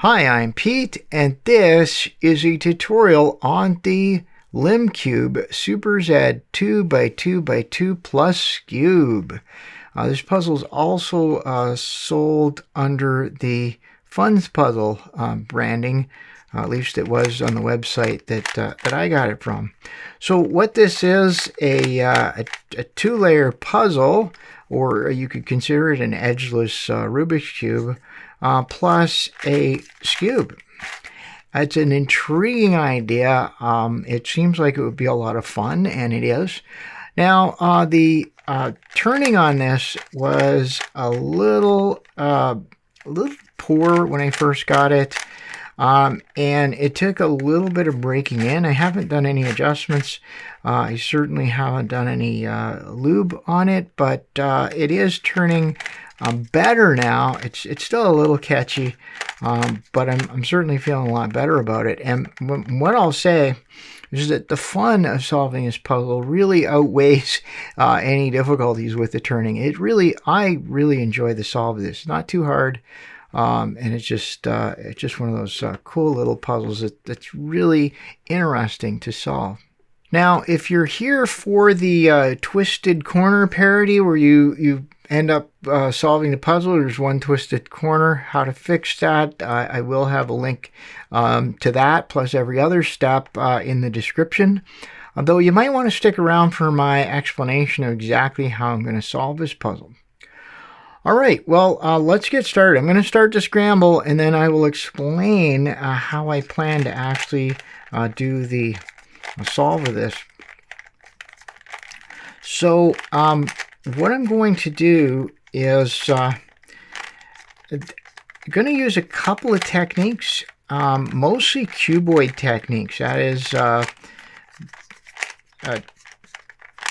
Hi, I'm Pete, and this is a tutorial on the Lim Cube SuperZ 2x2x2 plus Skewb. This puzzle is also sold under the Funds Puzzle branding. At least it was on the website that I got it from. So what this is, a two-layer puzzle, or you could consider it an edgeless Rubik's Cube, plus a Skewb. It's an intriguing idea. It seems like it would be a lot of fun, and it is. Now, the turning on this was a little poor when I first got it. And it took a little bit of breaking in. I haven't done any adjustments. I certainly haven't done any lube on it, but it is turning better now. It's still a little catchy, but I'm certainly feeling a lot better about it. And what I'll say is that the fun of solving this puzzle really outweighs any difficulties with the turning. I really enjoy the solve of this. It's not too hard. And it's just one of those cool little puzzles that's really interesting to solve. Now, if you're here for the twisted corner parity, where you end up solving the puzzle, there's one twisted corner. How to fix that, I will have a link to that, plus every other step in the description. Although you might want to stick around for my explanation of exactly how I'm going to solve this puzzle. All right, well, let's get started. I'm going to start the scramble, and then I will explain how I plan to actually do the solve of this. So what I'm going to do is I'm going to use a couple of techniques, mostly cuboid techniques. That is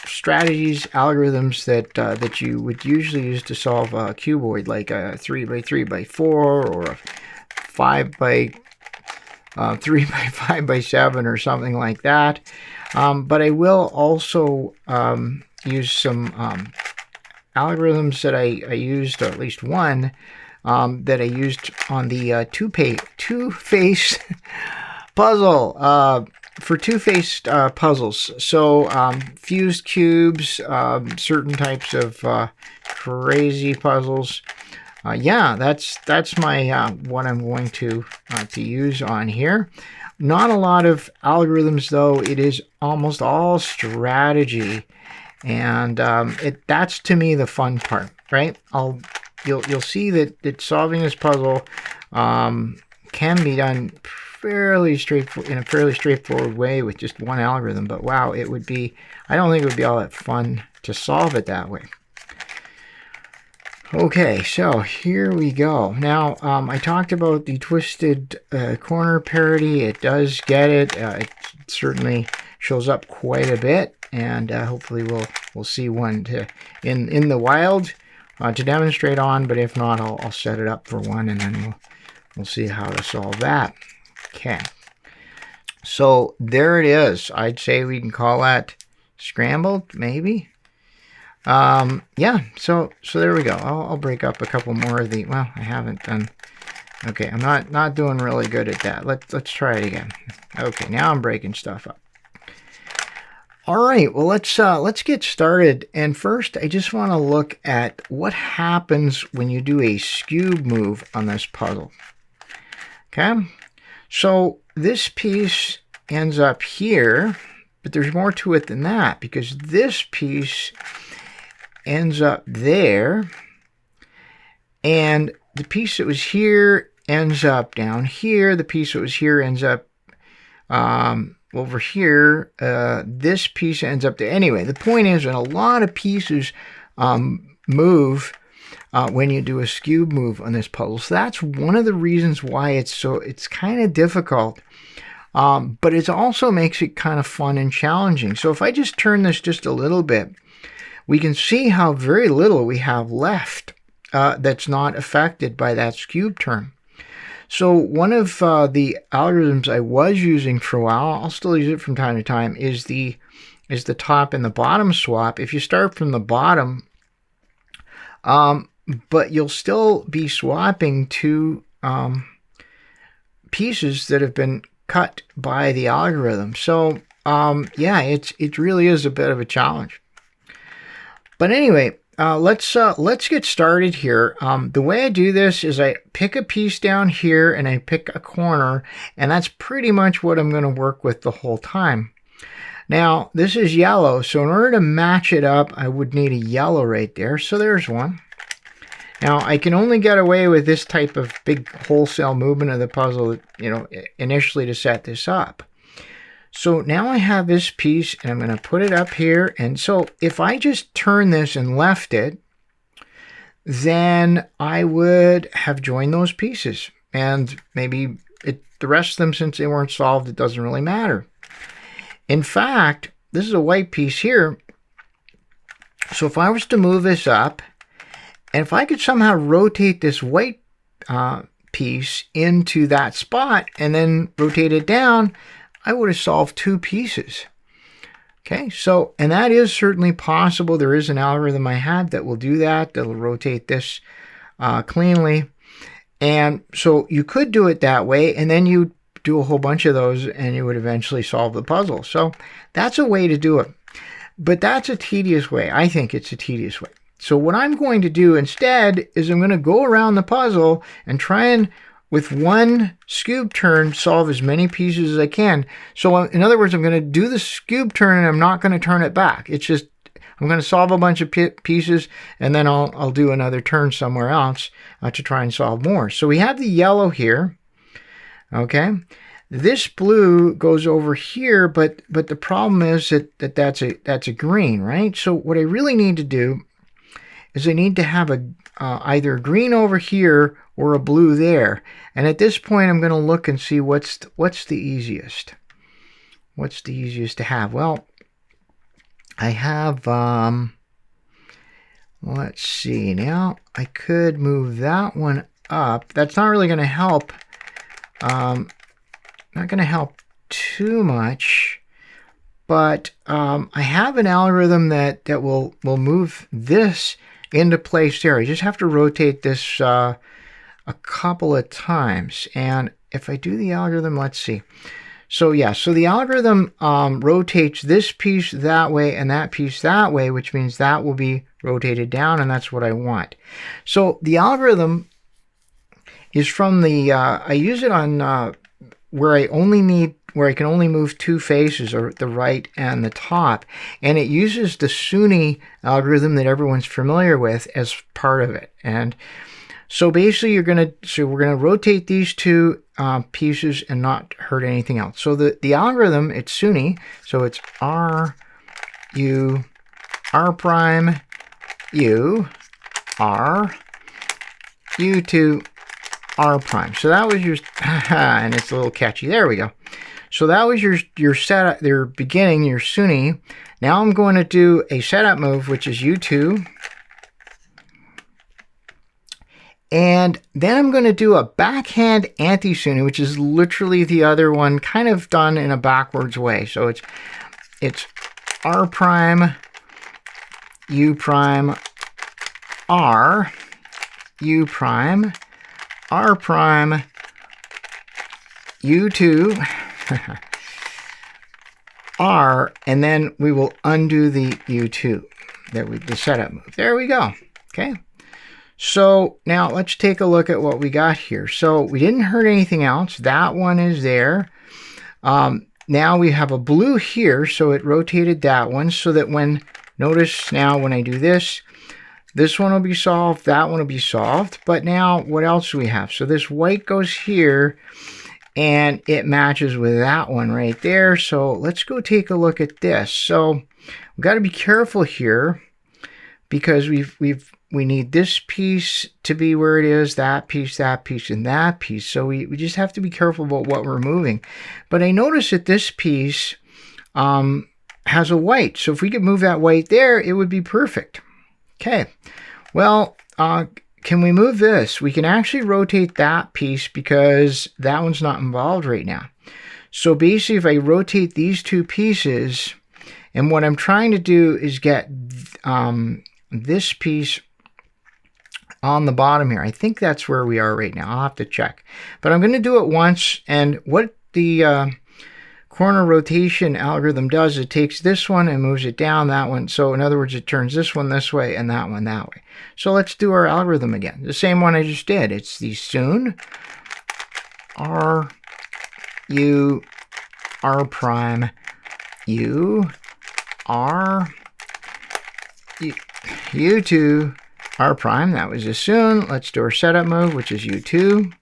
strategies, algorithms that you would usually use to solve a cuboid, like a 3x3x4 or a 5x3x5x7 or something like that. But I will also use some algorithms that I used, or at least one that I used on the two-face puzzle. For two-faced puzzles, so fused cubes, certain types of crazy puzzles. Yeah, that's my what I'm going to use on here. Not a lot of algorithms, though. It is almost all strategy, and that's to me the fun part, right? You'll see that solving this puzzle can be done in a fairly straightforward way with just one algorithm, but wow, I don't think it would be all that fun to solve it that way. Okay, so here we go. Now, I talked about the twisted corner parity. It does get it. It certainly shows up quite a bit, and hopefully we'll see one in the wild to demonstrate on, but if not, I'll set it up for one, and then we'll see how to solve that. Okay, so there it is. I'd say we can call that scrambled, maybe. Yeah, so there we go. I'll break up a couple more of the, well, I haven't done, okay, I'm not doing really good at that. Let's try it again. Okay, now I'm breaking stuff up. All right, well, let's get started. And first, I just want to look at what happens when you do a Skewb move on this puzzle. Okay. So this piece ends up here, but there's more to it than that, because this piece ends up there, and the piece that was here ends up down here. The piece that was here ends up over here. This piece ends up there. Anyway, the point is that a lot of pieces move when you do a Skewb move on this puzzle. So that's one of the reasons why it's kind of difficult, but it also makes it kind of fun and challenging. So if I just turn this just a little bit, we can see how very little we have left that's not affected by that Skewb turn. So one of the algorithms I was using for a while, I'll still use it from time to time, is the top and the bottom swap. If you start from the bottom, but you'll still be swapping two pieces that have been cut by the algorithm. So yeah, it really is a bit of a challenge. But anyway, let's get started here. The way I do this is I pick a piece down here and I pick a corner, and that's pretty much what I'm going to work with the whole time. Now, this is yellow, so in order to match it up, I would need a yellow right there. So there's one. Now, I can only get away with this type of big wholesale movement of the puzzle, you know, initially to set this up. So now I have this piece, and I'm going to put it up here. And so if I just turn this and left it, then I would have joined those pieces. And maybe the rest of them, since they weren't solved, it doesn't really matter. In fact, this is a white piece here. So if I was to move this up, and if I could somehow rotate this white piece into that spot and then rotate it down, I would have solved two pieces. Okay, so, and that is certainly possible. There is an algorithm I have that will do that, that will rotate this cleanly. And so you could do it that way, and then you do a whole bunch of those and you would eventually solve the puzzle. So that's a way to do it. But that's a tedious way. I think it's a tedious way. So what I'm going to do instead is I'm going to go around the puzzle and try and, with one Skewb turn, solve as many pieces as I can. So in other words, I'm going to do the Skewb turn and I'm not going to turn it back. It's just, I'm going to solve a bunch of pieces and then I'll do another turn somewhere else to try and solve more. So we have the yellow here. Okay, this blue goes over here, but the problem is that's a green, right? So what I really need to do is I need to have either a green over here or a blue there. And at this point, I'm going to look and see what's the easiest. What's the easiest to have? Well, I have, let's see. Now, I could move that one up. That's not really going to help. Not going to help too much. But I have an algorithm that will move this into place there. I just have to rotate this a couple of times. And if I do the algorithm, let's see. So yeah, so the algorithm rotates this piece that way and that piece that way, which means that will be rotated down, and that's what I want. So the algorithm is from the, I use it on where I can only move two faces, or the right and the top, and it uses the SUNY algorithm that everyone's familiar with as part of it. And so basically we're gonna rotate these two pieces and not hurt anything else. So the algorithm, it's SUNY, so it's R prime U R U2 R prime. So that was your and it's a little catchy. There we go. So that was your setup, your beginning, your SUNY. Now I'm going to do a setup move, which is U2. And then I'm going to do a backhand anti-SUNY, which is literally the other one, kind of done in a backwards way. So it's R prime, U prime, R, U prime, R prime, U2, R, and then we will undo the U2, the setup move. There we go. Okay. So now let's take a look at what we got here. So we didn't hurt anything else. That one is there. Now we have a blue here, so it rotated that one so that notice now when I do this, this one will be solved, that one will be solved. But now what else do we have? So this white goes here and it matches with that one right there. So let's go take a look at this. So we've got to be careful here because we need this piece to be where it is, that piece, and that piece. So we just have to be careful about what we're moving. But I notice that this piece has a white. So if we could move that white there, it would be perfect. Okay, well, can we move this? We can actually rotate that piece because that one's not involved right now. So basically, if I rotate these two pieces, and what I'm trying to do is get this piece on the bottom here. I think that's where we are right now. I'll have to check. But I'm going to do it once, and what the corner rotation algorithm does, it takes this one and moves it down that one. So in other words, it turns this one this way and that one that way. So let's do our algorithm again. The same one I just did. It's the soon R U R prime U R U2 R prime. That was as soon. Let's do our setup move, which is U2.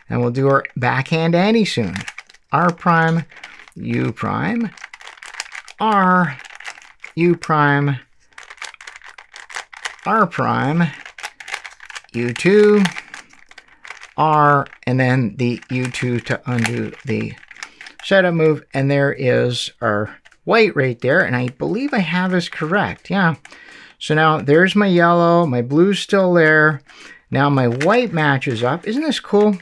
And we'll do our backhand any soon. R prime, U prime, R, U prime, R prime, U2, R, and then the U2 to undo the setup move. And there is our white right there. And I believe I have this correct. Yeah. So now there's my yellow, my blue's still there. Now my white matches up. Isn't this cool?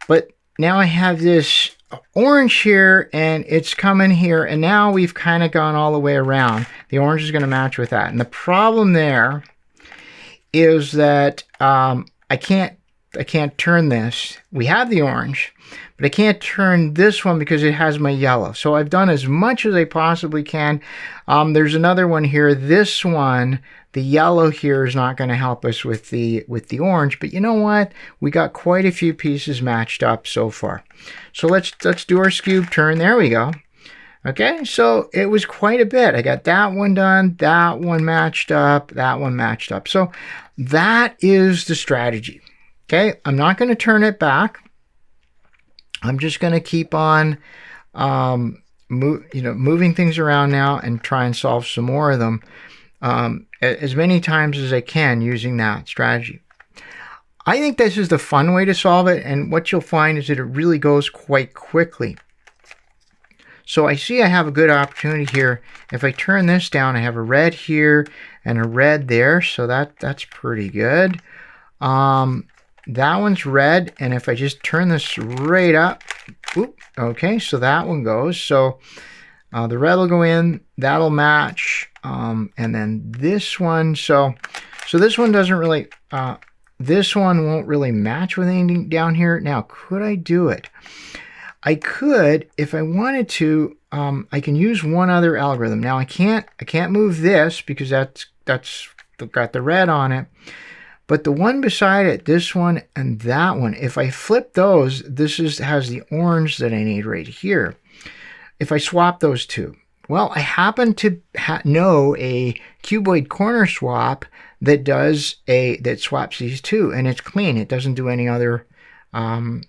But now I have this orange here and it's coming here. And now we've kind of gone all the way around. The orange is going to match with that. And the problem there is that I can't turn this. We have the orange, but I can't turn this one because it has my yellow. So I've done as much as I possibly can. There's another one here. This one, the yellow here is not going to help us with the orange, but you know what? We got quite a few pieces matched up so far. So let's do our Skewb turn. There we go. Okay, so it was quite a bit. I got that one done, that one matched up, that one matched up. So that is the strategy. Okay, I'm not going to turn it back. I'm just going to keep on moving things around now and try and solve some more of them as many times as I can using that strategy. I think this is the fun way to solve it, and what you'll find is that it really goes quite quickly. So I see I have a good opportunity here. If I turn this down, I have a red here and a red there, so that's pretty good. That one's red, and if I just turn this right up, okay, so that one goes. So the red will go in, that'll match, and then this one. So this one doesn't really, this one won't really match with anything down here. Now, could I do it? I could, if I wanted to. I can use one other algorithm. Now I can't move this because that's got the red on it. But the one beside it, this one and that one, if I flip those, this has the orange that I need right here. If I swap those two, well, I happen to know a cuboid corner swap that swaps these two, and it's clean. It doesn't do any other, right?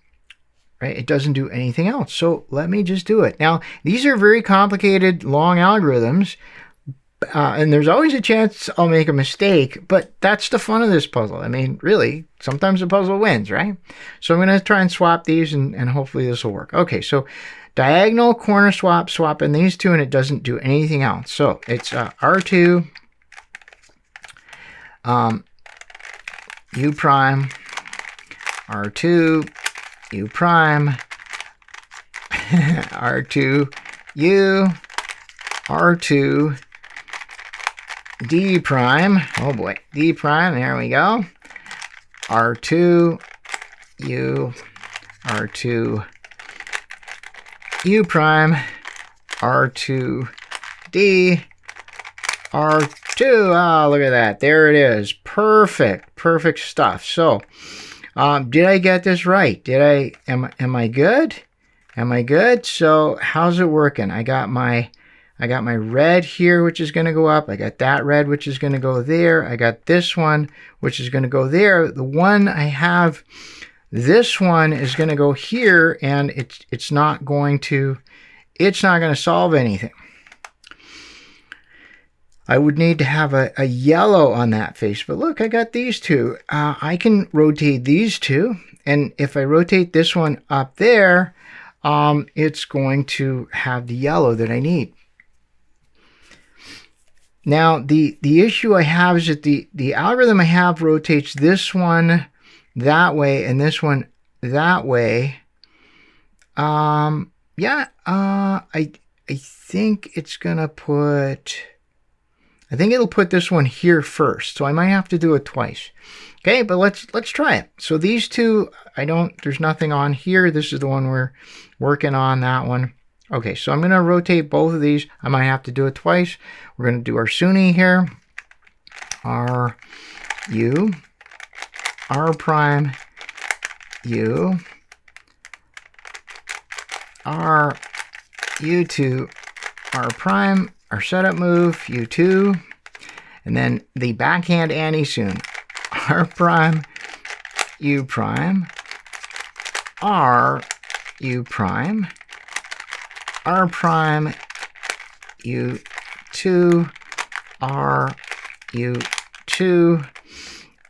It doesn't do anything else. So let me just do it. Now, these are very complicated, long algorithms. And there's always a chance I'll make a mistake, but that's the fun of this puzzle. I mean, really, sometimes the puzzle wins, right? So I'm going to try and swap these, and hopefully this will work. Okay, so diagonal corner swapping these two, and it doesn't do anything else. So it's R2, U prime, R2, U prime, R2, U, R2, D prime, oh boy, D prime, there we go, R2, U, R2, U prime, R2, D, R2, oh, look at that, there it is, perfect stuff. So, did I get this right? Am I good? Am I good? So, how's it working? I got my red here, which is going to go up. I got that red, which is going to go there. I got this one, which is going to go there. The one I have, this one is going to go here, and it's not going to solve anything. I would need to have a yellow on that face, but look, I got these two. I can rotate these two, and if I rotate this one up there, it's going to have the yellow that I need. Now, the issue I have is that the algorithm I have rotates this one that way and this one that way. I think it's going to put... I think it'll put this one here first, so I might have to do it twice. Okay, but let's try it. So these two, there's nothing on here. This is the one we're working on, that one. Okay, so I'm going to rotate both of these. I might have to do it twice. We're going to do our SUNY here. R, U, R prime, U, R, U2, R prime, our setup move, U2, and then the backhand anti-soon, R prime, U prime, R, U prime, R prime, U2, R, U2,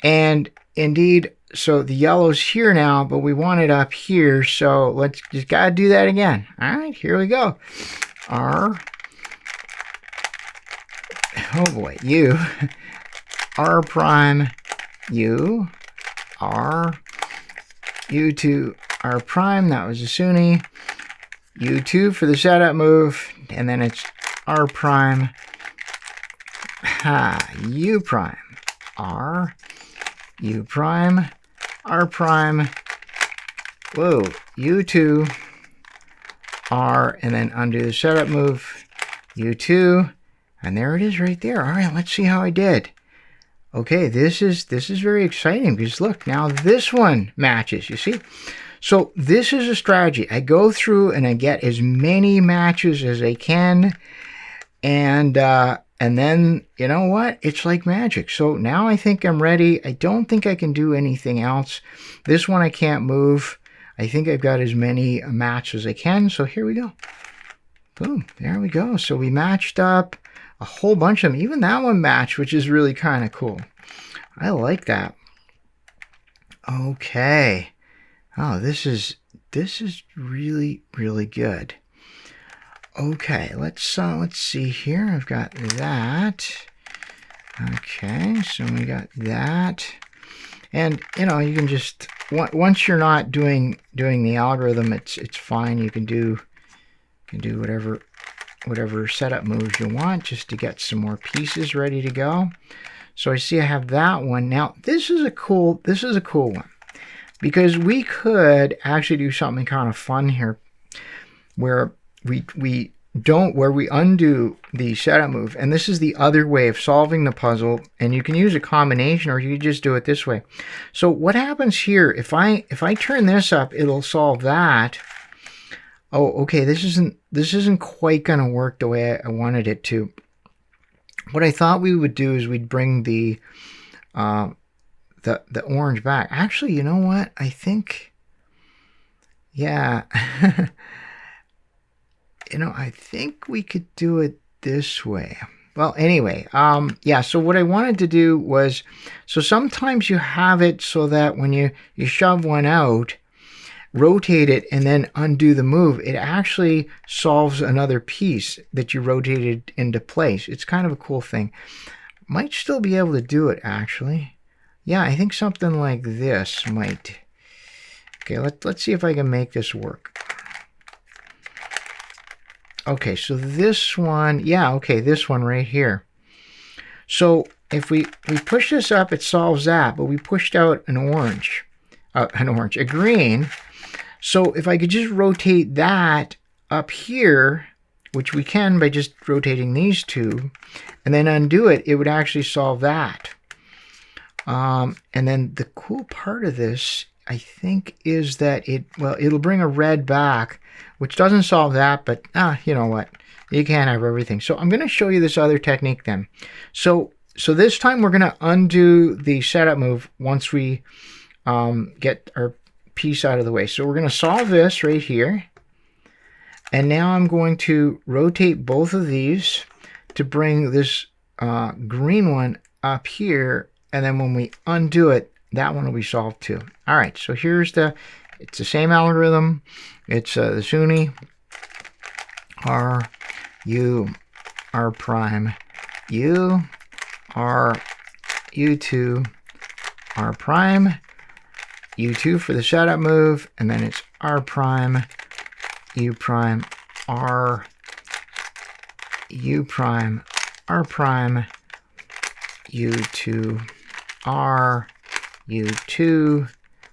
and indeed, so the yellow's here now, but we want it up here, so let's just gotta do that again. All right, here we go. R, oh boy, U, R prime, U, R, U2, R prime, that was a SUNY, U2 for the setup move, and then it's R prime, U prime, R, U prime, R prime, whoa, U2, R, and then undo the setup move, U2, and there it is right there. All right, let's see how I did. Okay, this is very exciting because look, now this one matches, you see? So this is a strategy. I go through and I get as many matches as I can, and then, you know what? It's like magic. So now I think I'm ready. I don't think I can do anything else. This one I can't move. I think I've got as many matches as I can. So here we go. Boom. There we go. So we matched up a whole bunch of them. Even that one matched, which is really kind of cool. I like that. Okay. Oh, this is really, really good. Okay, let's see here. I've got that. Okay, so we got that. And you know, you can just once you're not doing the algorithm, it's fine. You can do whatever setup moves you want just to get some more pieces ready to go. So I see I have that one. Now, this is a cool one because we could actually do something kind of fun here where we undo the setup move, and this is the other way of solving the puzzle, and you can use a combination or you just do it this way. So what happens here, if I turn this up, it'll solve that. Oh, okay, this isn't quite gonna work the way I wanted it to. What I thought we would do is we'd bring the orange back. Actually, you know what? I think, yeah. You know, I think we could do it this way. Well, anyway, yeah, so what I wanted to do was, so sometimes you have it so that when you shove one out, rotate it, and then undo the move, it actually solves another piece that you rotated into place. It's kind of a cool thing. Might still be able to do it, actually. Yeah, I think something like this might. Okay, let's see if I can make this work. Okay, so this one, yeah, okay, this one right here. So if we push this up, it solves that, but we pushed out a green. So if I could just rotate that up here, which we can by just rotating these two, and then undo it, it would actually solve that. And then the cool part of this, I think, is that it'll bring a red back, which doesn't solve that, but you know what? You can't have everything. So I'm going to show you this other technique then. So this time we're going to undo the setup move once we get our piece out of the way. So we're going to solve this right here. And now I'm going to rotate both of these to bring this green one up here. And then when we undo it, that one will be solved too. All right, so it's the same algorithm. It's the SUNY, R, U, R prime, U, R, U2, R prime, U2 for the setup move, and then it's R prime, U prime, R, U prime, R prime, U2, R, U2.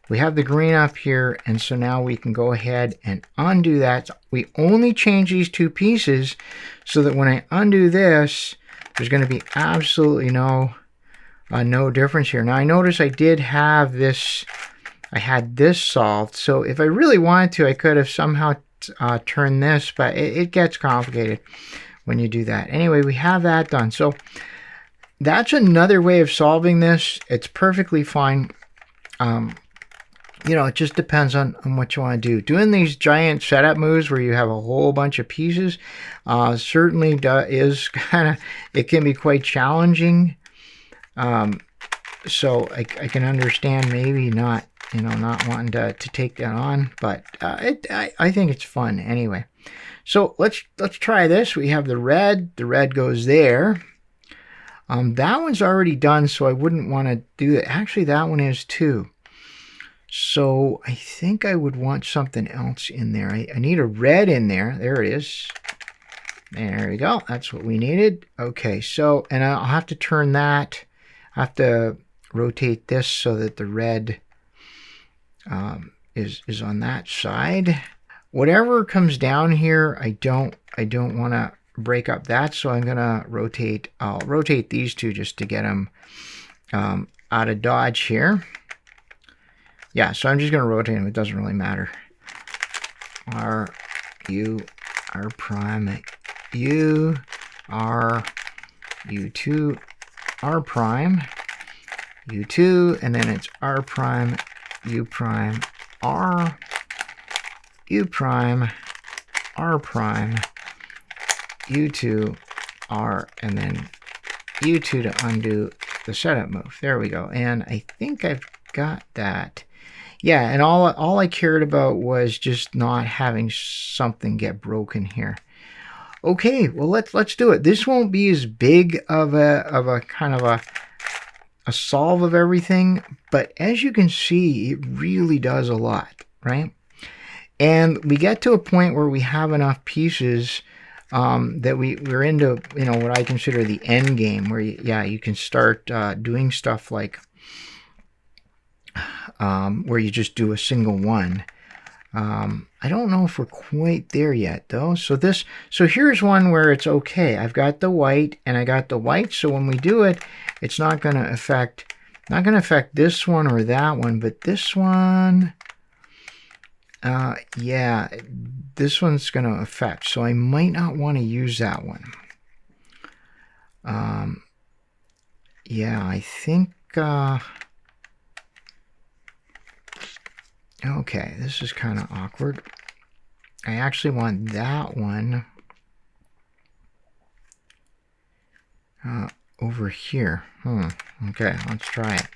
We have the green up here, and so now we can go ahead and undo that. We only change these two pieces so that when I undo this, there's going to be absolutely no difference here. Now I notice I did have this, I had this solved, so if I really wanted to, I could have somehow turned this, but it gets complicated when you do that. Anyway, we have that done. So that's another way of solving this. It's perfectly fine. You know, it just depends on what you want to do. Doing these giant setup moves where you have a whole bunch of pieces certainly is kind of, it can be quite challenging. So I can understand maybe not, you know, not wanting to take that on, but I think it's fun anyway. So let's try this. We have the red goes there. That one's already done, so I wouldn't want to do that. Actually, that one is too. So I think I would want something else in there. I need a red in there. There it is. There we go. That's what we needed. Okay, so, and I'll have to turn that. I have to rotate this so that the red is on that side. Whatever comes down here, I don't want to break up that, so I'm gonna rotate. I'll rotate these two just to get them out of dodge here. Yeah, so I'm just going to rotate them. It doesn't really matter. R, U, R prime, U, R, U2, R prime, U2, and then it's R prime, U prime, R, U prime, R prime, U2, R, and then U2 to undo the setup move. There we go. And I think I've got that. Yeah, and all I cared about was just not having something get broken here. Okay, well let's do it. This won't be as big of a kind of a solve of everything, but as you can see, it really does a lot, right? And we get to a point where we have enough pieces that we're into, you know, what I consider the end game, where you can start doing stuff like where you just do a single one. I don't know if we're quite there yet though. So here's one where it's okay. I've got the white and I got the white. So when we do it, it's not going to affect this one or that one, but this one, yeah, this one's going to affect. So I might not want to use that one. Yeah, I think, okay, this is kind of awkward. I actually want that one over here. Okay, let's try it.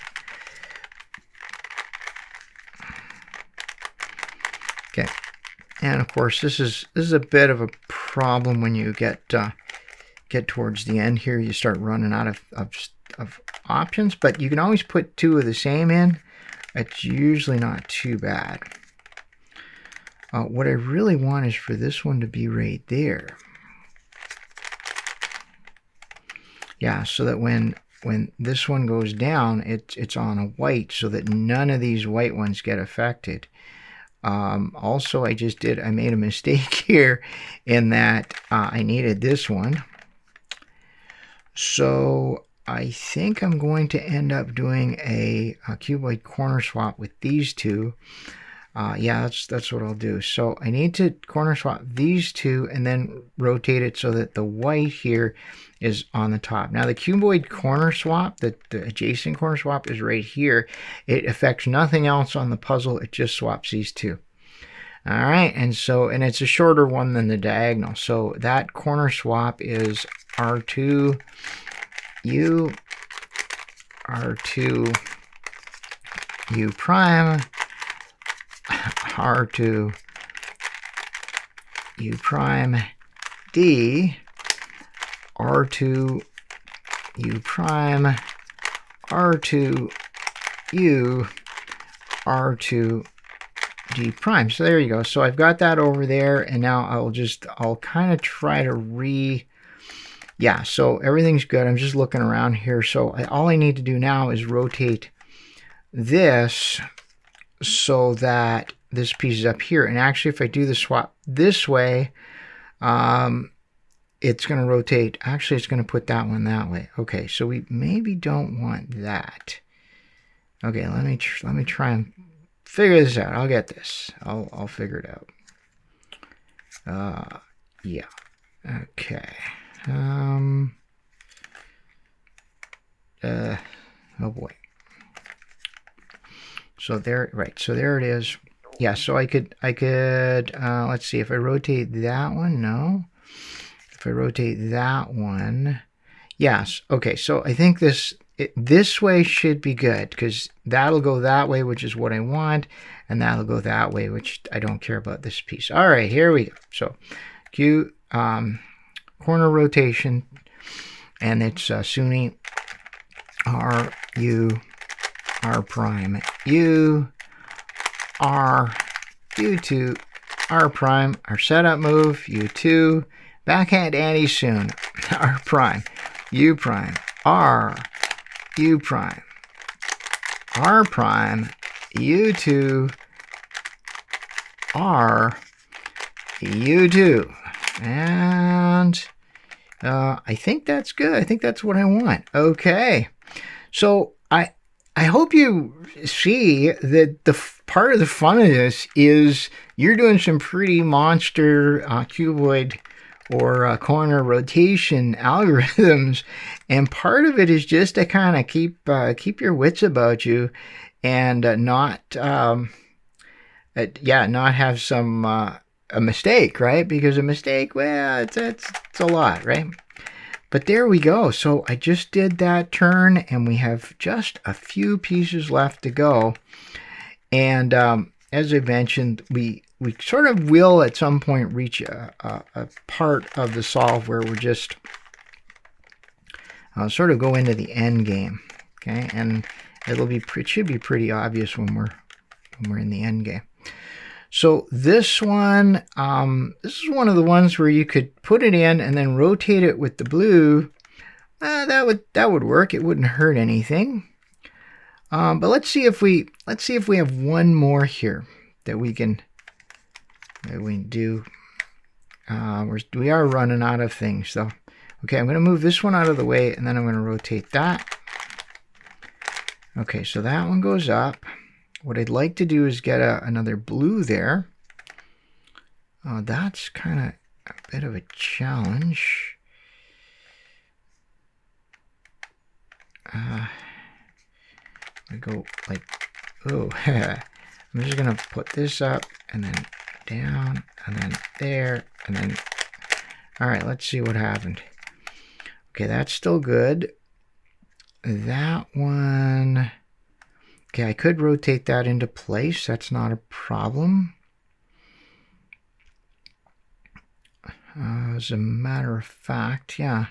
Okay, and of course this is a bit of a problem when you get towards the end here. You start running out of options, but you can always put two of the same in. It's usually not too bad. What I really want is for this one to be right there. Yeah, so that when this one goes down, it's on a white, so that none of these white ones get affected. Also, I made a mistake here in that I needed this one. So I think I'm going to end up doing a cuboid corner swap with these two. Yeah, that's what I'll do. So I need to corner swap these two and then rotate it so that the white here is on the top. Now the cuboid corner swap, the adjacent corner swap, is right here. It affects nothing else on the puzzle. It just swaps these two. All right, and it's a shorter one than the diagonal. So that corner swap is R2, U, R2, U prime, R2, U prime, D, R2, U prime, R2, U, R2, D prime. So there you go. So I've got that over there, and now I'll kind of try to yeah, so everything's good. I'm just looking around here. So all I need to do now is rotate this so that this piece is up here. And actually, if I do the swap this way, it's going to rotate. Actually, it's going to put that one that way. Okay, so we maybe don't want that. Okay, let me try and figure this out. I'll get this. I'll figure it out. Yeah. Okay. Oh boy. So there, right. So there it is. Yeah. So I could. Let's see if I rotate that one. No. If I rotate that one, yes. Okay. So I think this way should be good because that'll go that way, which is what I want, and that'll go that way, which I don't care about this piece. All right. Here we go. So, corner rotation, and it's SUNY R U R prime U R U2 R prime. Our setup move U2 backhand anti-soon R prime U prime R U prime R prime U2 R U2, and I think that's good. I think that's what I want. Okay, so I hope you see that the part of the fun of this is you're doing some pretty monster cuboid or corner rotation algorithms, and part of it is just to kind of keep your wits about you and not have some a mistake, right? Because a mistake, well, it's a lot, right? But there we go. So I just did that turn, and we have just a few pieces left to go. And as I mentioned, we sort of will at some point reach a part of the solve where we're just sort of go into the end game, okay? And it should be pretty obvious when we're in the end game. So this one, this is one of the ones where you could put it in and then rotate it with the blue. That would work. It wouldn't hurt anything. But let's see if we have one more here that we can do. We are running out of things though. Okay, I'm going to move this one out of the way, and then I'm going to rotate that. Okay, so that one goes up. What I'd like to do is get another blue there. That's kind of a bit of a challenge. I go like, oh, I'm just going to put this up and then down and then there and then, all right, let's see what happened. Okay, that's still good. That one, okay, I could rotate that into place. That's not a problem. As a matter of fact, yeah.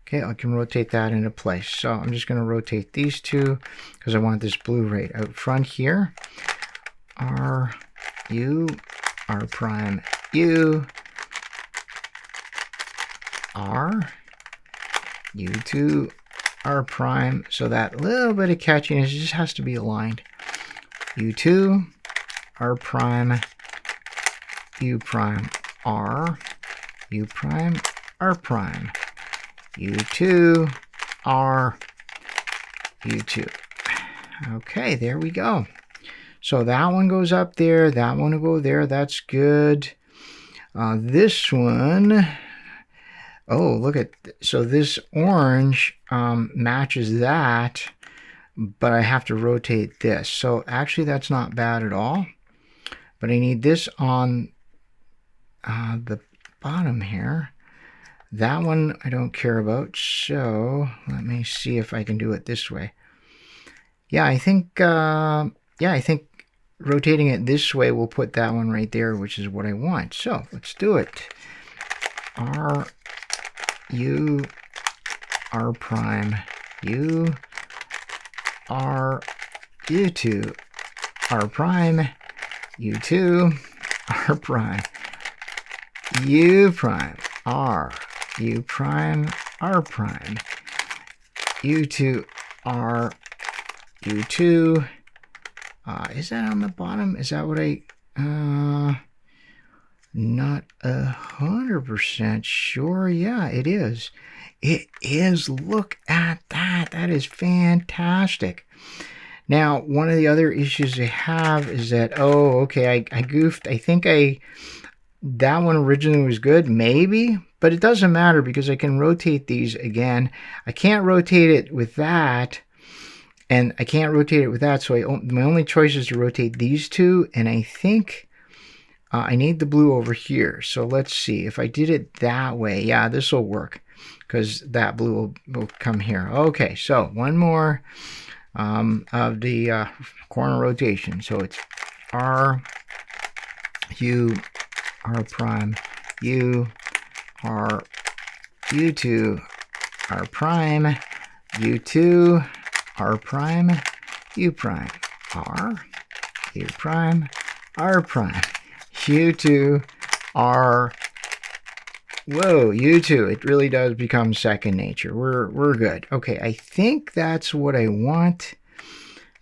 Okay, I can rotate that into place. So I'm just going to rotate these two because I want this blue right out front here. R, U, R prime, U, R, U2, R prime. So that little bit of catchiness just has to be aligned. U2, R prime, U prime, R, U prime, R prime, U2, R, U2. Okay, there we go. So that one goes up there, that one will go there, that's good. This one, oh, look at, so this orange matches that, but I have to rotate this. So actually that's not bad at all, but I need this on the bottom here. That one I don't care about, so let me see if I can do it this way. Yeah, I think rotating it this way will put that one right there, which is what I want. So let's do it. R, U, R prime, U, R, U2, R prime, U2, R prime, U prime, R, U prime, R prime, U2 R, U2. Is that on the bottom? Is that what I... not 100% sure. Yeah, it is. It is. Look at that. That is fantastic. Now, one of the other issues I have is that, oh, okay, I goofed. I think that one originally was good, maybe, but it doesn't matter because I can rotate these again. I can't rotate it with that, and I can't rotate it with that, so my only choice is to rotate these two, and I think I need the blue over here. So let's see. If I did it that way, yeah, this will work because that blue will come here. Okay, so one more of the corner rotation. So it's R, U, R prime, U, R, U2, R prime, U2, R prime, U prime, R, U prime, R prime, U2, R, whoa, U2. It really does become second nature. We're good. Okay, I think that's what I want,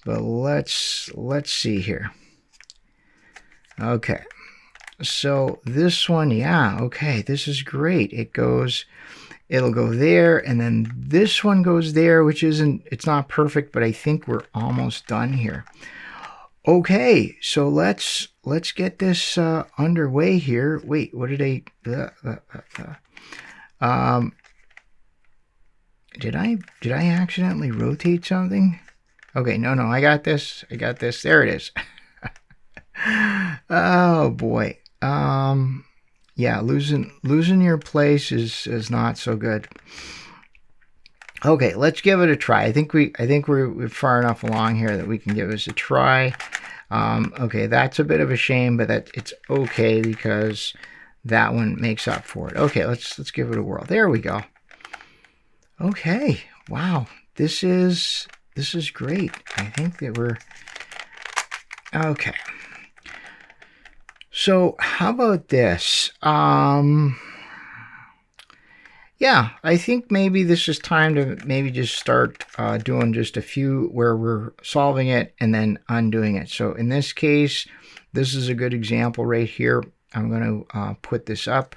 but let's see here. Okay, so this one, yeah, okay, this is great. It'll go there, and then this one goes there, which it's not perfect, but I think we're almost done here. Okay, so let's get this underway here. Wait, what did I did I accidentally rotate something? Okay, no, I got this. There it is. Oh boy. Yeah, losing your place is not so good. Okay, let's give it a try. I think we're far enough along here that we can give this a try. Okay, that's a bit of a shame, but it's okay because that one makes up for it. Okay, let's give it a whirl. There we go. Okay, wow, this is great. I think that we're okay. So how about this? Yeah, I think maybe this is time to maybe just start doing just a few where we're solving it and then undoing it. So in this case, this is a good example right here. I'm going to put this up,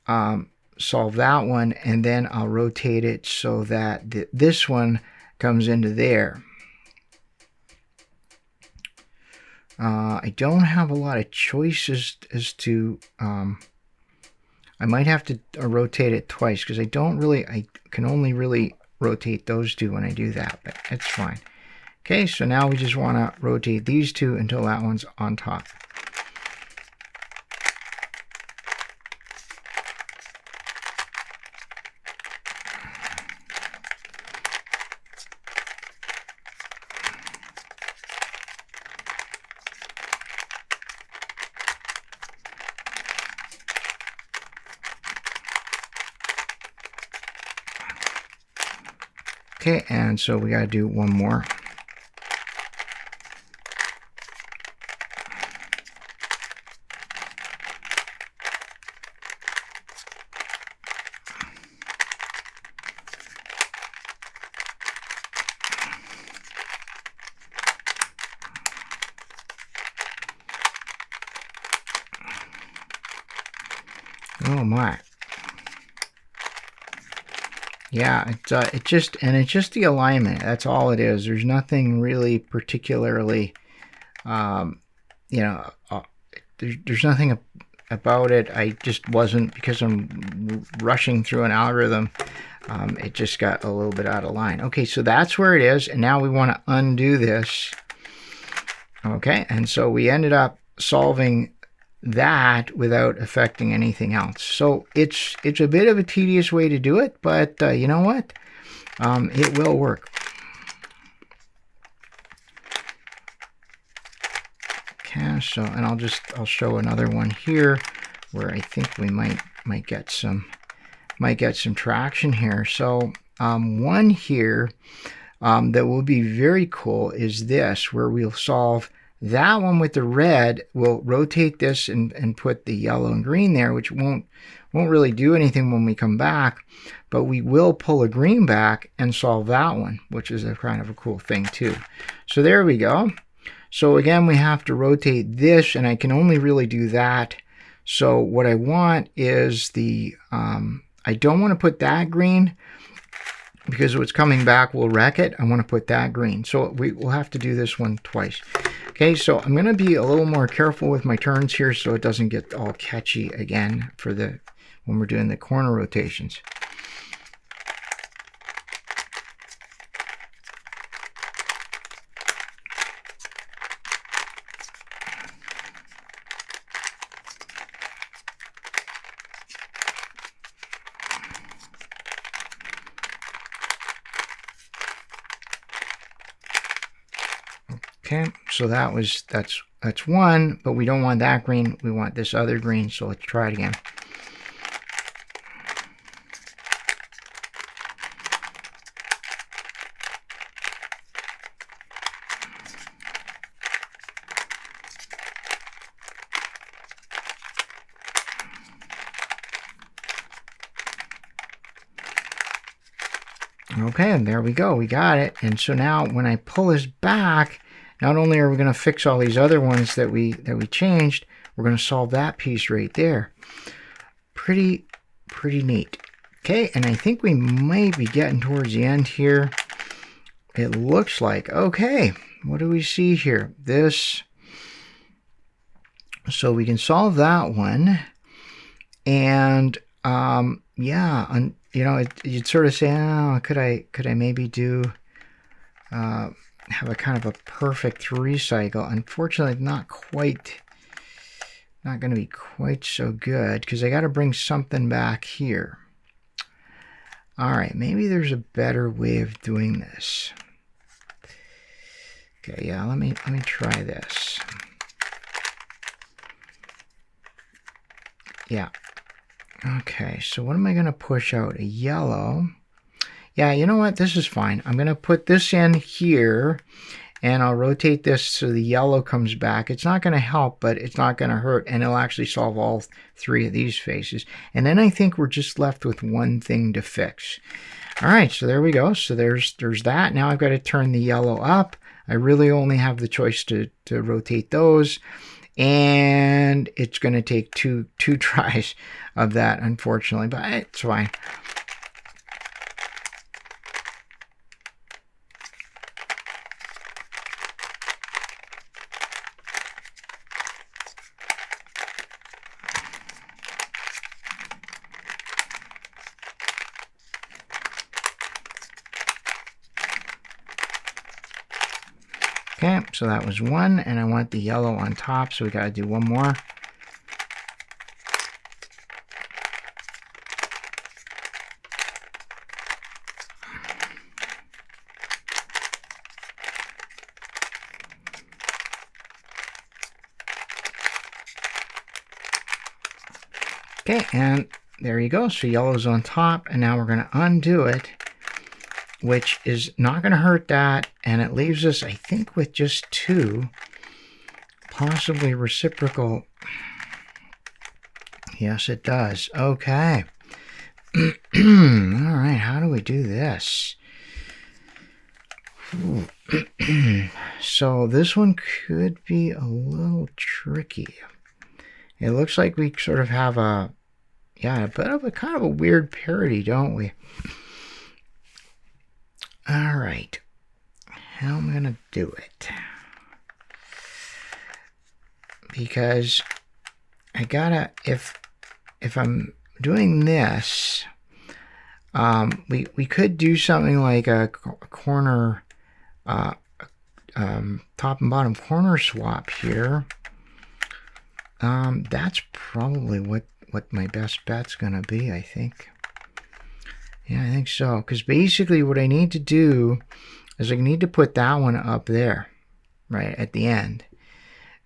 solve that one, and then I'll rotate it so that this one comes into there. I don't have a lot of choices as to... I might have to rotate it twice because I can only really rotate those two when I do that, but it's fine. Okay, so now we just want to rotate these two until that one's on top. Okay, and so we got to do one more. Oh my. Yeah, it's just the alignment. That's all it is. There's nothing really particularly, there's nothing about it. I just wasn't, because I'm rushing through an algorithm. It just got a little bit out of line. Okay, so that's where it is, and now we want to undo this. Okay, and so we ended up solving that without affecting anything else. So it's a bit of a tedious way to do it, but you know what? It will work. Okay, so, and I'll show another one here where I think we might get some traction here. So one here that will be very cool is this, where we'll solve That one with the red will rotate this and put the yellow and green there, which won't really do anything when we come back, but we will pull a green back and solve that one, which is a kind of a cool thing too. So there we go. So again, we have to rotate this, and I can only really do that. So what I want is the, I don't want to put that green because what's coming back will wreck it. I want to put that green. So we'll have to do this one twice. Okay, so I'm going to be a little more careful with my turns here so it doesn't get all catchy again for when we're doing the corner rotations. Okay, so that's one, but we don't want that green. We want this other green, so let's try it again. Okay, and there we go. We got it. And so now when I pull this back, not only are we going to fix all these other ones that we changed, we're going to solve that piece right there. Pretty neat. Okay, and I think we may be getting towards the end here. It looks like, okay, what do we see here? This, so we can solve that one. And yeah, you know, you'd sort of say, oh, could I maybe do have a kind of a perfect recycle? Unfortunately, not going to be quite so good because I got to bring something back here. All right, maybe there's a better way of doing this. Okay, yeah, let me try this. Yeah. Okay, so what am I going to push out? A yellow. Yeah, you know what? This is fine. I'm going to put this in here, and I'll rotate this so the yellow comes back. It's not going to help, but it's not going to hurt, and it'll actually solve all three of these faces. And then I think we're just left with one thing to fix. All right, so there we go. So there's that. Now I've got to turn the yellow up. I really only have the choice to rotate those. And it's going to take two tries of that, unfortunately, but it's fine. Okay, so that was one, and I want the yellow on top, so we got to do one more. Okay, and there you go. So yellow's on top, and now we're going to undo it, which is not going to hurt that, and it leaves us, I think, with just two, possibly reciprocal. Yes, it does. Okay. All right, how do we do this? So this one could be a little tricky. It looks like we sort of have a bit of a kind of a weird parity, don't we? All right, how am I going to do it? Because I gotta, if I'm doing this, we could do something like a corner, top and bottom corner swap here. That's probably what my best bet's going to be, I think. Yeah, I think so. Because basically what I need to do is I need to put that one up there, right, at the end.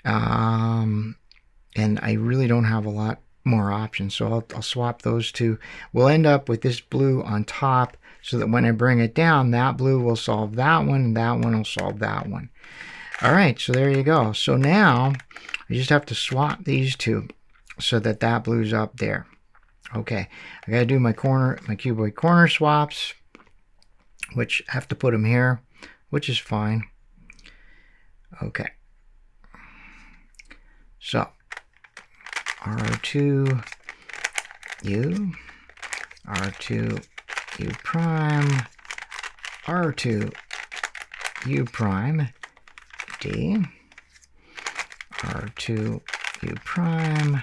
And I really don't have a lot more options, so I'll swap those two. We'll end up with this blue on top, so that when I bring it down, that blue will solve that one, and that one will solve that one. All right, so there you go. So now I just have to swap these two so that that blue's up there. Okay, I gotta do my cuboid corner swaps, which I have to put them here, which is fine. Okay, so R2 U, R2 U prime, R2 U prime D, R2 U prime,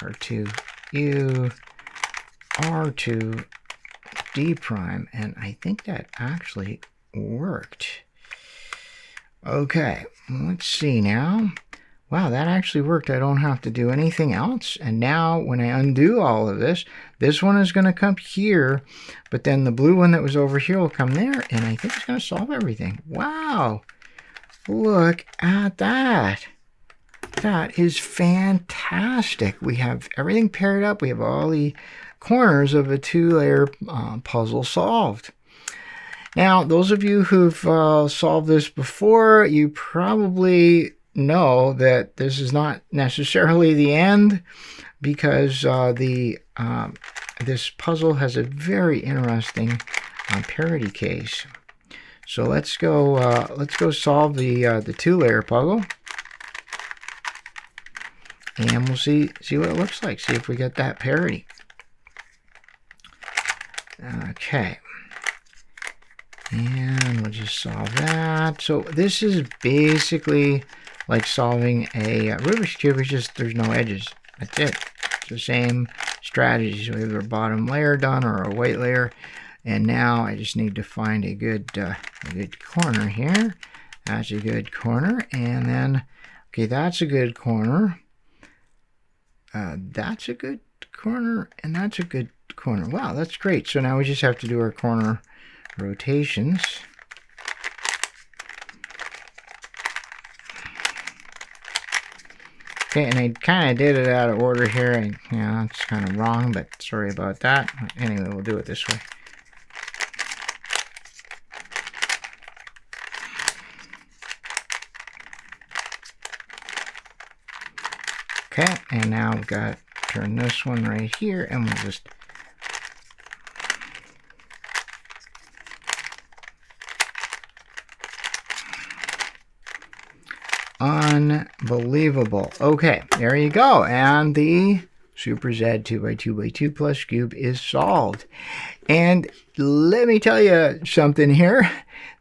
R2 U, R2 D prime, and I think that actually worked. Okay, let's see now. Wow, that actually worked. I don't have to do anything else. And now when I undo all of this, this one is going to come here, but then the blue one that was over here will come there, and I think it's going to solve everything. Wow, look at that. That is fantastic. We have everything paired up. We have all the corners of a two-layer puzzle solved. Now, those of you who've solved this before, you probably know that this is not necessarily the end, because this puzzle has a very interesting parity case. So let's go solve the two-layer puzzle, and we'll see what it looks like. See if we get that parity. Okay. And we'll just solve that. So this is basically like solving a Rubik's Cube. It's just there's no edges. That's it. It's the same strategy. So we have our bottom layer done, or a white layer. And now I just need to find a good corner here. That's a good corner. And then, okay, that's a good corner. That's a good corner. And that's a good corner. Wow, that's great. So now we just have to do our corner rotations. Okay, and I kind of did it out of order here, and yeah, that's kind of wrong, but sorry about that. Anyway, we'll do it this way. Okay, and now we've got to turn this one right here, and we'll just unbelievable. Okay, there you go. And the SuperZ 2x2x2 plus Skewb is solved. And let me tell you something here.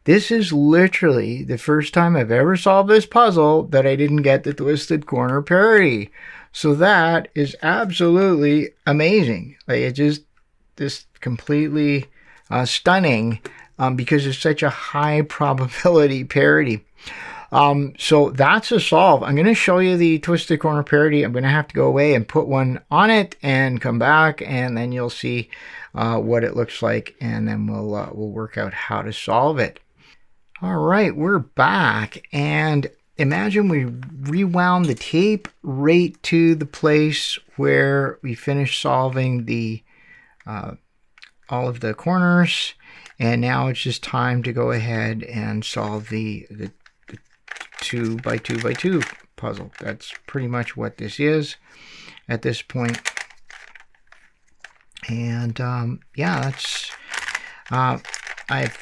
This is literally the first time I've ever solved this puzzle that I didn't get the twisted corner parity. So that is absolutely amazing. Like, it just completely stunning, because it's such a high probability parity. So that's a solve. I'm going to show you the twisted corner parity. I'm going to have to go away and put one on it and come back, and then you'll see what it looks like, and then we'll work out how to solve it. All right, we're back, and imagine we rewound the tape right to the place where we finished solving the all of the corners, and now it's just time to go ahead and solve the 2x2x2 puzzle. That's pretty much what this is at this point. And yeah, that's I've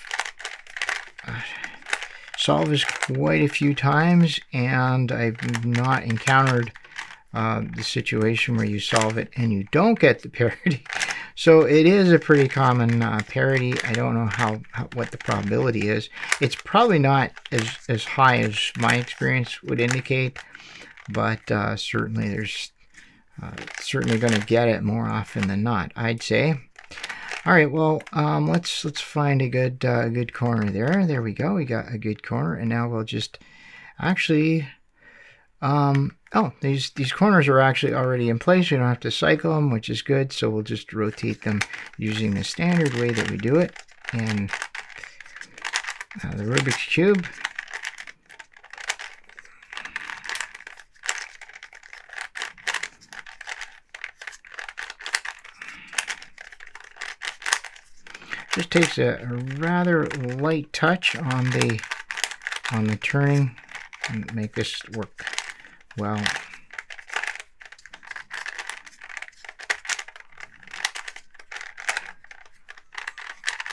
solved this quite a few times, and I've not encountered the situation where you solve it and you don't get the parity. So it is a pretty common parity. I don't know what the probability is. It's probably not as high as my experience would indicate, but certainly there's certainly going to get it more often than not, I'd say. All right, well, let's find a good corner there. There we go. We got a good corner, and now we'll just actually. Oh, these corners are actually already in place. We don't have to cycle them, which is good. So we'll just rotate them using the standard way that we do it in the Rubik's Cube. Just takes a rather light touch on the turning and make this work well.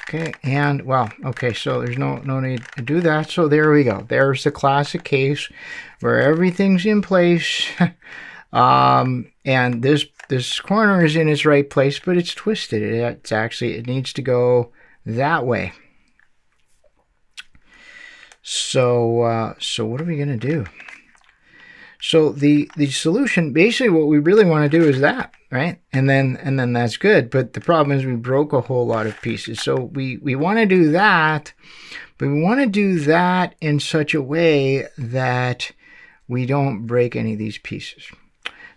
Okay, and well, okay, so there's no need to do that. So there we go. There's the classic case where everything's in place. And this corner is in its right place, but it's twisted. It needs to go that way. So so what are we gonna do? So the solution, basically what we really want to do is that, right? And then that's good. But the problem is we broke a whole lot of pieces. So we want to do that, but we want to do that in such a way that we don't break any of these pieces.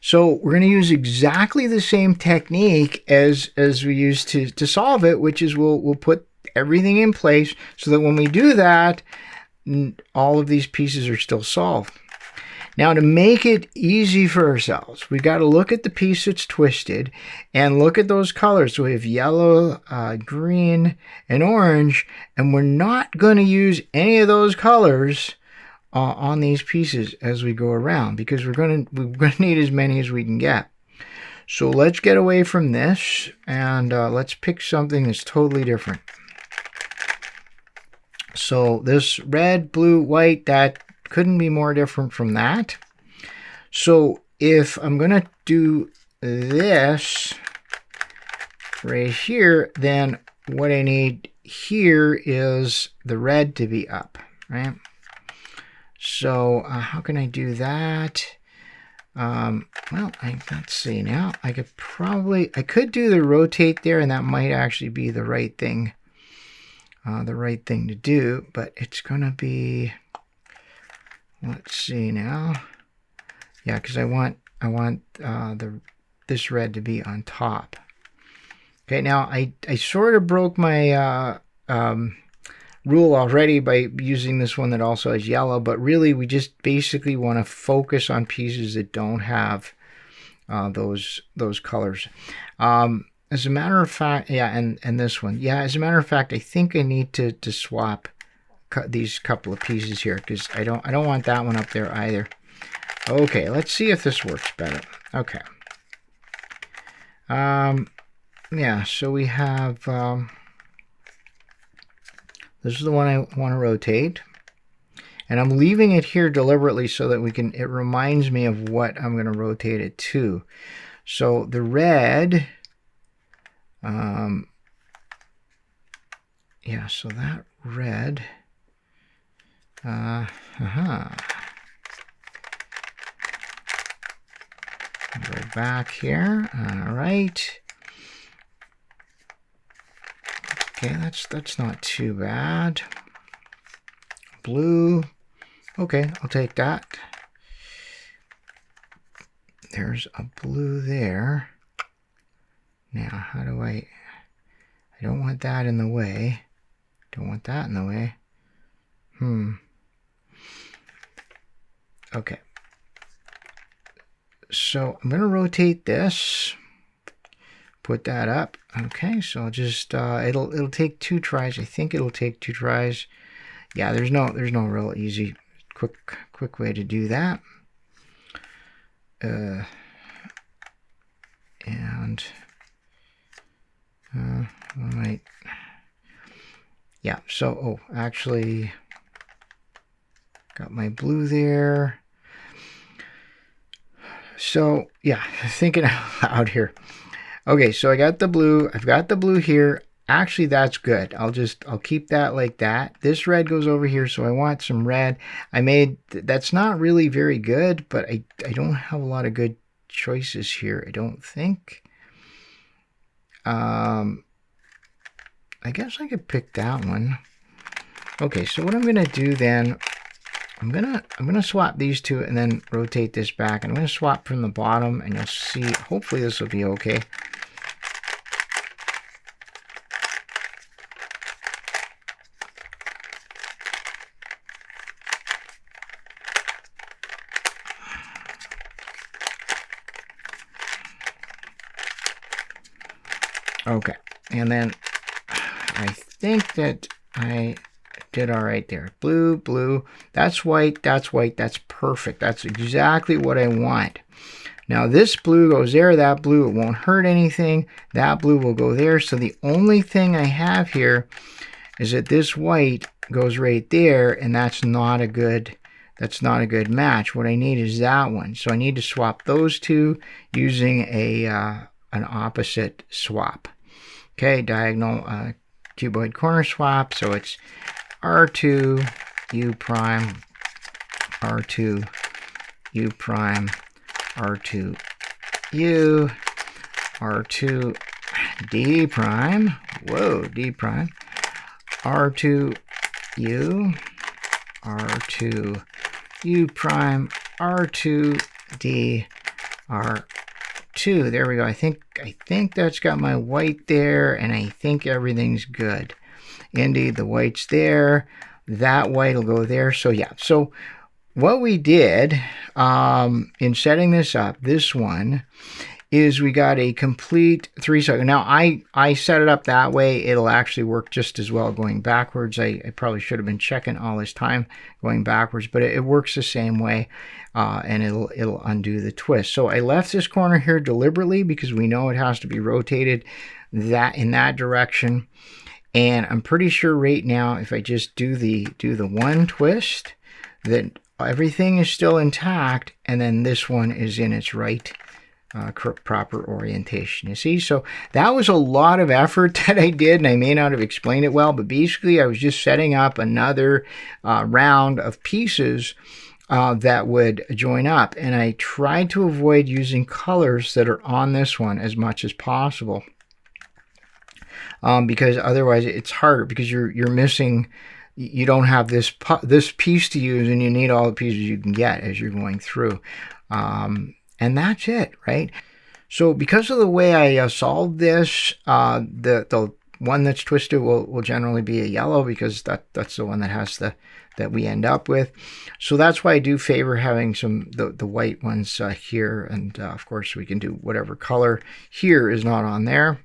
So we're going to use exactly the same technique as we used to solve it, which is we'll put everything in place so that when we do that, all of these pieces are still solved. Now, to make it easy for ourselves, we got to look at the piece that's twisted and look at those colors. So we have yellow, green, and orange, and we're not going to use any of those colors on these pieces as we go around, because we're going to need as many as we can get. So let's get away from this and let's pick something that's totally different. So this red, blue, white, that couldn't be more different from that. So if I'm going to do this right here, then what I need here is the red to be up, right? So how can I do that? Well, let's see now. I could do the rotate there, and that might actually be the right thing to do, but it's going to be, let's see now. Yeah, because I want this red to be on top. Okay, now I sort of broke my rule already by using this one that also has yellow, but really we just basically want to focus on pieces that don't have those colors. As a matter of fact, yeah, and this one, yeah. As a matter of fact, I think I need to swap these couple of pieces here, because I don't want that one up there either. Okay, let's see if this works better. Okay. Yeah, so we have this is the one I want to rotate, and I'm leaving it here deliberately so that it reminds me of what I'm going to rotate it to. So the red, yeah, so that red, right back here. All right. Okay, that's not too bad. Blue. Okay, I'll take that. There's a blue there. Now, how do I don't want that in the way. Don't want that in the way. Okay. So I'm going to rotate this. Put that up. Okay, so I'll just it'll take 2 tries. I think it'll take 2 tries. Yeah, there's no real easy quick way to do that. Right. Yeah, so actually got my blue there. So yeah, thinking out loud here. Okay, so I got the blue. I've got the blue here. Actually, that's good. I'll keep that like that. This red goes over here, so I want some red. That's not really very good, but I don't have a lot of good choices here, I don't think. I guess I could pick that one. Okay, so what I'm gonna do then, I'm gonna swap these two and then rotate this back. I'm gonna swap from the bottom, and you'll see. Hopefully, this will be okay. Okay, and then I think that I did all right there. Blue, blue, that's white, that's white, that's perfect. That's exactly what I want. Now this blue goes there, that blue, it won't hurt anything. That blue will go there. So the only thing I have here is that this white goes right there, and that's not a good match. What I need is that one. So I need to swap those two using an opposite swap. Okay, diagonal cuboid corner swap. So it's R2 U prime, R2 U prime, R2 U, R2 D prime, whoa, D prime, R2 U, R2 U prime, R2 D, R2. There we go. I think that's got my white there, and I think everything's good. Indeed, the white's there. That white will go there. So yeah. So what we did in setting this up, this one, is we got a complete 3-cycle. Now, I set it up that way. It'll actually work just as well going backwards. I probably should have been checking all this time going backwards, but it works the same way, and it'll undo the twist. So I left this corner here deliberately because we know it has to be rotated in that direction. And I'm pretty sure right now, if I just do the one twist, that everything is still intact, and then this one is in its right proper orientation. You see, so that was a lot of effort that I did, and I may not have explained it well, but basically I was just setting up another round of pieces that would join up, and I tried to avoid using colors that are on this one as much as possible, because otherwise it's harder, because you're missing, you don't have this piece to use, and you need all the pieces you can get as you're going through. And that's it, right? So because of the way I solved this, the one that's twisted will generally be a yellow, because that's the one that has that we end up with. So that's why I do favor having the white ones here, and of course we can do whatever color here is not on there.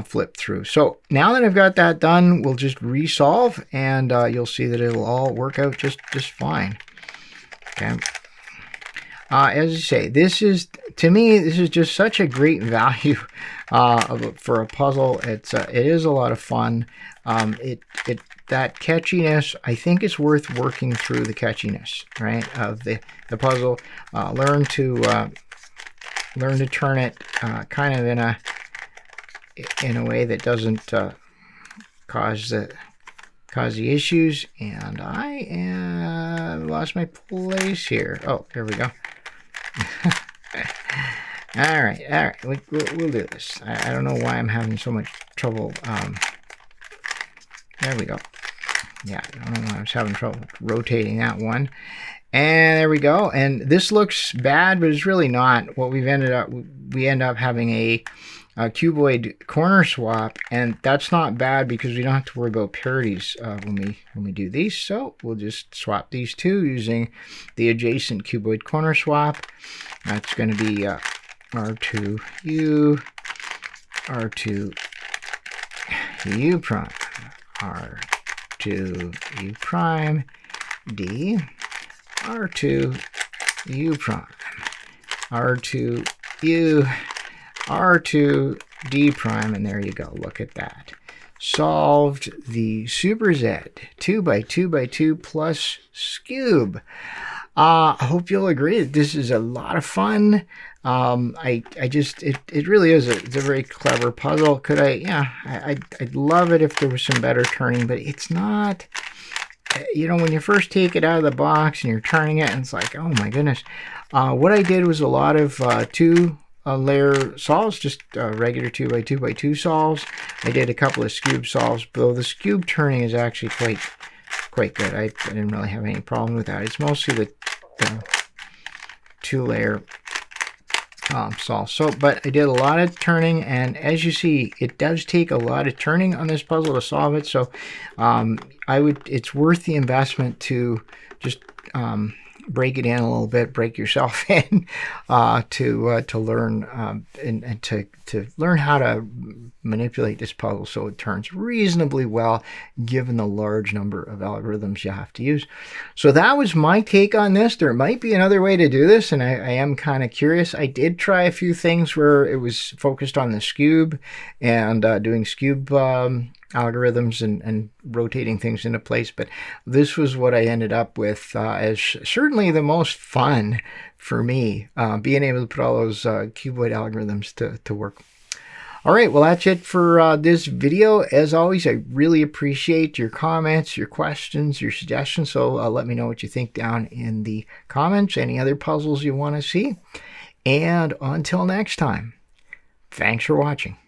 Flip through. So now that I've got that done, we'll just resolve, and you'll see that it'll all work out just fine. Okay. As I say, to me, this is just such a great value for a puzzle. It is a lot of fun. That catchiness, I think it's worth working through the catchiness, right, of the puzzle. Learn to turn it kind of in a way that doesn't cause the issues. And I lost my place here. Oh, there we go. all right, we'll do this. I don't know why I'm having so much trouble. There we go. Yeah, I don't know why I was having trouble rotating that one. And there we go. And this looks bad, but it's really not. What we end up having a cuboid corner swap, and that's not bad because we don't have to worry about parities when we do these. So we'll just swap these two using the adjacent cuboid corner swap. That's going to be R2U, R2U prime, R2U prime, D, R2U prime, R2U, R2 D prime, and there you go. Look at that. Solved the SuperZ 2x2x2 plus Skewb. I hope you'll agree that this is a lot of fun. It really is it's a very clever puzzle. I'd love it if there was some better turning, but it's not. You know, when you first take it out of the box and you're turning it, and it's like, oh my goodness. What I did was a lot of layer solves, just regular 2x2x2 solves. I did a couple of Skewb solves, though the Skewb turning is actually quite good. I didn't really have any problem with that. It's mostly the 2-layer solves. But I did a lot of turning, and as you see, it does take a lot of turning on this puzzle to solve it. So it's worth the investment to just break it in a little bit, break yourself in to learn and to learn how to manipulate this puzzle so it turns reasonably well given the large number of algorithms you have to use. So that was my take on this. There might be another way to do this, and I am kind of curious. I did try a few things where it was focused on the Skewb and doing Skewb algorithms and rotating things into place, but this was what I ended up with as certainly the most fun for me, being able to put all those cuboid algorithms to work. All right, well, that's it for this video. As always, I really appreciate your comments, your questions, your suggestions, so let me know what you think down in the comments, any other puzzles you want to see, and until next time, thanks for watching.